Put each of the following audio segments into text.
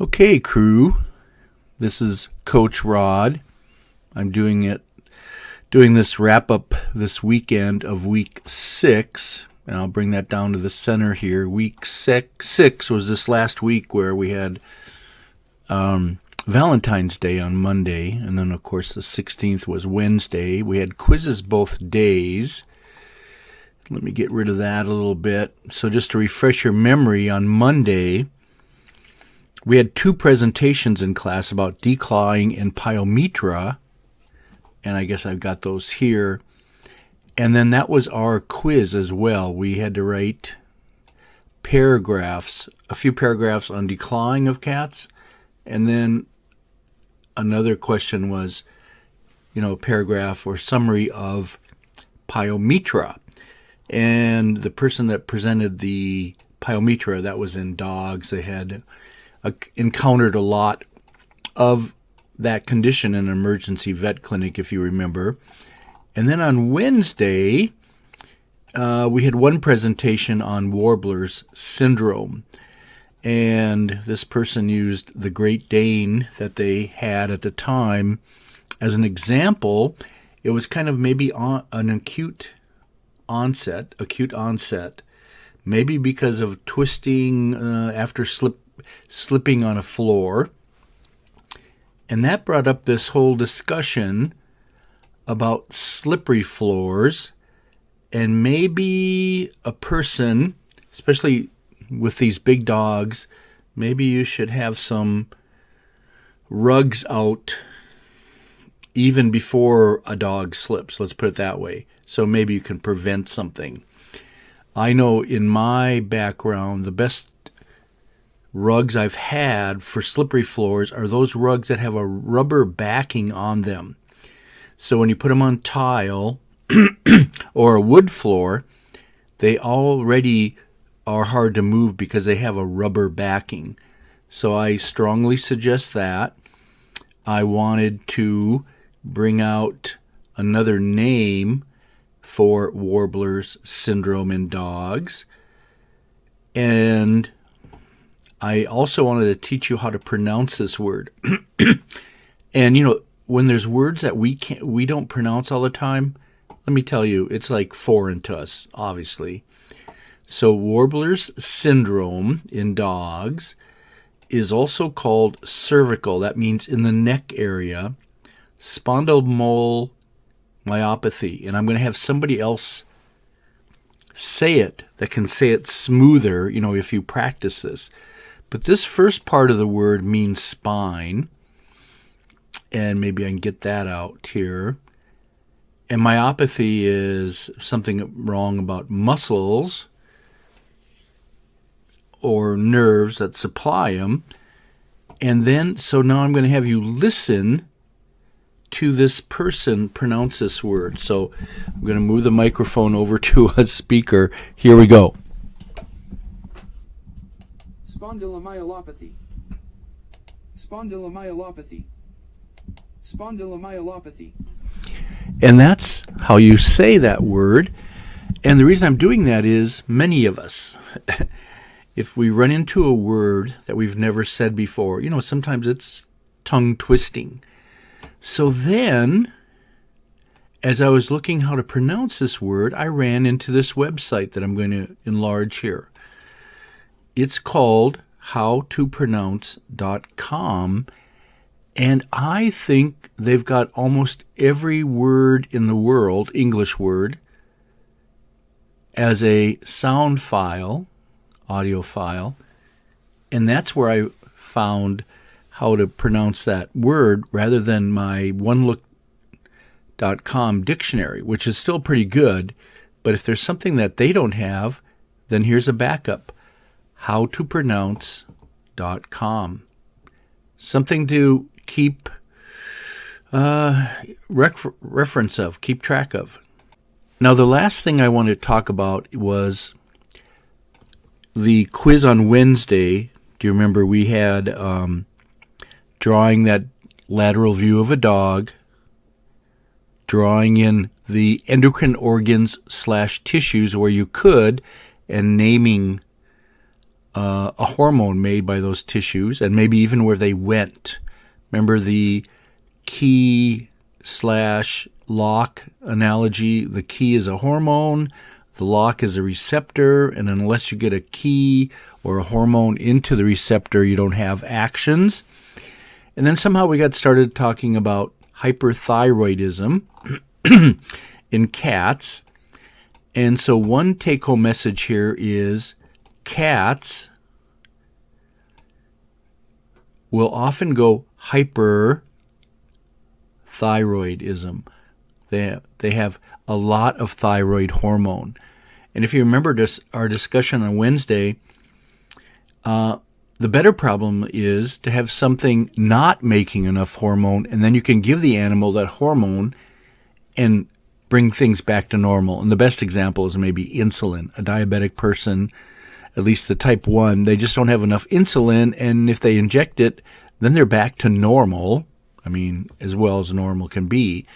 Okay, crew. This is Coach Rod. I'm doing this wrap up this weekend of week 6, and I'll bring that down to the center here. Week 6 was this last week where we had Valentine's Day on Monday, and then of course the 16th was Wednesday. We had quizzes both days. Let me get rid of that a little bit. So just to refresh your memory, on Monday we had 2 presentations in class about declawing and pyometra, and I guess I've got those here. And then that was our quiz as well. We had to write a few paragraphs on declawing of cats, and then another question was, a paragraph or summary of pyometra. And the person that presented the pyometra, that was in dogs, they had encountered a lot of that condition in an emergency vet clinic, if you remember. And then on Wednesday, we had one presentation on Warblers Syndrome. And this person used the Great Dane that they had at the time as an example. It was kind of maybe an acute onset, maybe because of twisting after slipping on a floor. And that brought up this whole discussion about slippery floors, and maybe a person, especially with these big dogs, maybe you should have some rugs out even before a dog slips, let's put it that way. So maybe you can prevent something. I know in my background, the best rugs I've had for slippery floors are those rugs that have a rubber backing on them. So when you put them on tile or a wood floor, they already are hard to move because they have a rubber backing. So I strongly suggest that. I wanted to bring out another name for Warblers Syndrome in dogs. And I also wanted to teach you how to pronounce this word. And when there's words that we don't pronounce all the time, let me tell you, it's like foreign to us, obviously. So Warblers Syndrome in dogs is also called cervical. That means in the neck area. Spondylomyopathy. And I'm going to have somebody else say it that can say it smoother, if you practice this. But this first part of the word means spine. And maybe I can get that out here. And myopathy is something wrong about muscles or nerves that supply them. And then, so now I'm going to have you listen to this person pronounce this word. So I'm going to move the microphone over to a speaker. Here we go. Spondylomyopathy. Spondylomyopathy. Spondylomyopathy. And that's how you say that word. And the reason I'm doing that is many of us, if we run into a word that we've never said before, sometimes it's tongue twisting. So then, as I was looking how to pronounce this word, I ran into this website that I'm going to enlarge here. It's called howtopronounce.com, and I think they've got almost every word in the world, English word, as a sound file, audio file, and that's where I found how to pronounce that word rather than my onelook.com dictionary, which is still pretty good. But if there's something that they don't have, then here's a backup. Howtopronounce.com. Something to keep reference of, keep track of. Now, the last thing I want to talk about was the quiz on Wednesday. Do you remember we had drawing that lateral view of a dog, drawing in the endocrine organs / tissues where you could, and naming a hormone made by those tissues, and maybe even where they went. Remember the key/lock analogy? The key is a hormone, the lock is a receptor, and unless you get a key or a hormone into the receptor, you don't have actions. And then somehow we got started talking about hyperthyroidism in cats. And so one take-home message here is cats will often go hyperthyroidism. They have a lot of thyroid hormone. And if you remember our discussion on Wednesday, the better problem is to have something not making enough hormone, and then you can give the animal that hormone and bring things back to normal. And the best example is maybe insulin. A diabetic person, at least the type 1, they just don't have enough insulin, and if they inject it, then they're back to normal. I mean, as well as normal can be.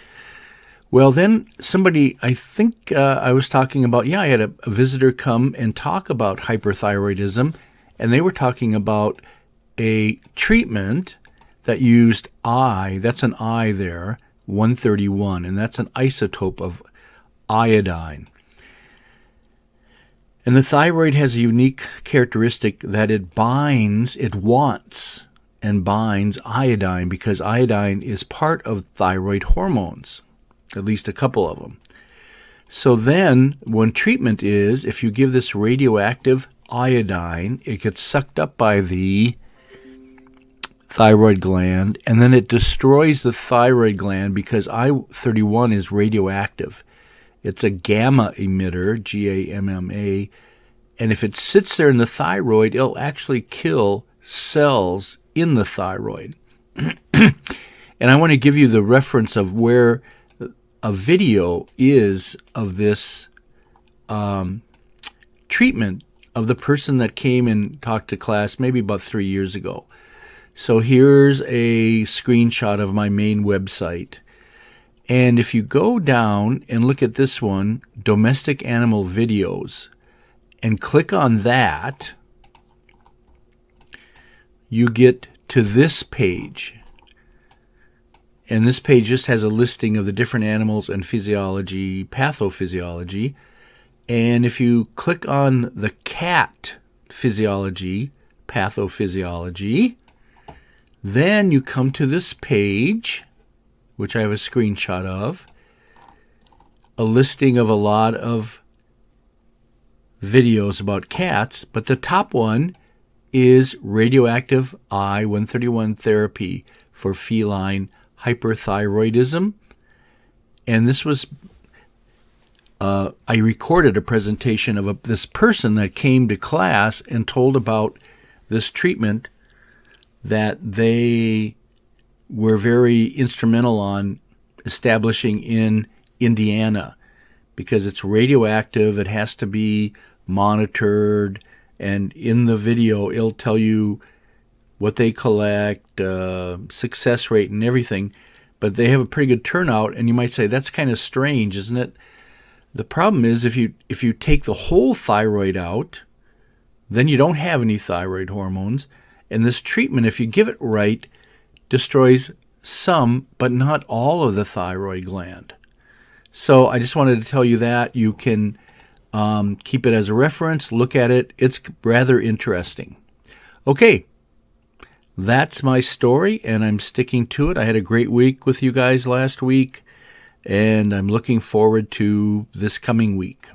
Well, then somebody, I think I was talking about, I had a visitor come and talk about hyperthyroidism, and they were talking about a treatment that used that's an I there, 131, and that's an isotope of iodine. And the thyroid has a unique characteristic that it wants and binds iodine, because iodine is part of thyroid hormones, at least a couple of them. So then, one treatment is, if you give this radioactive iodine, it gets sucked up by the thyroid gland, and then it destroys the thyroid gland because I-31 is radioactive. It's a gamma emitter, G-A-M-M-A, and if it sits there in the thyroid, it'll actually kill cells in the thyroid. And I want to give you the reference of where a video is of this treatment of the person that came and talked to class maybe about 3 years ago. So here's a screenshot of my main website. And if you go down and look at this one, domestic animal videos, and click on that, you get to this page. And this page just has a listing of the different animals and physiology, pathophysiology. And if you click on the cat physiology, pathophysiology, then you come to this page, which I have a screenshot of, a listing of a lot of videos about cats, but the top one is radioactive I-131 therapy for feline hyperthyroidism. And this was, I recorded a presentation of this person that came to class and told about this treatment that they were very instrumental on establishing in Indiana, because it's radioactive, it has to be monitored, and in the video it'll tell you what they collect, success rate and everything, but they have a pretty good turnout, and you might say, that's kind of strange, isn't it? The problem is if you take the whole thyroid out, then you don't have any thyroid hormones, and this treatment, if you give it right, destroys some, but not all of the thyroid gland. So I just wanted to tell you that. You can keep it as a reference, look at it. It's rather interesting. Okay, that's my story, and I'm sticking to it. I had a great week with you guys last week, and I'm looking forward to this coming week.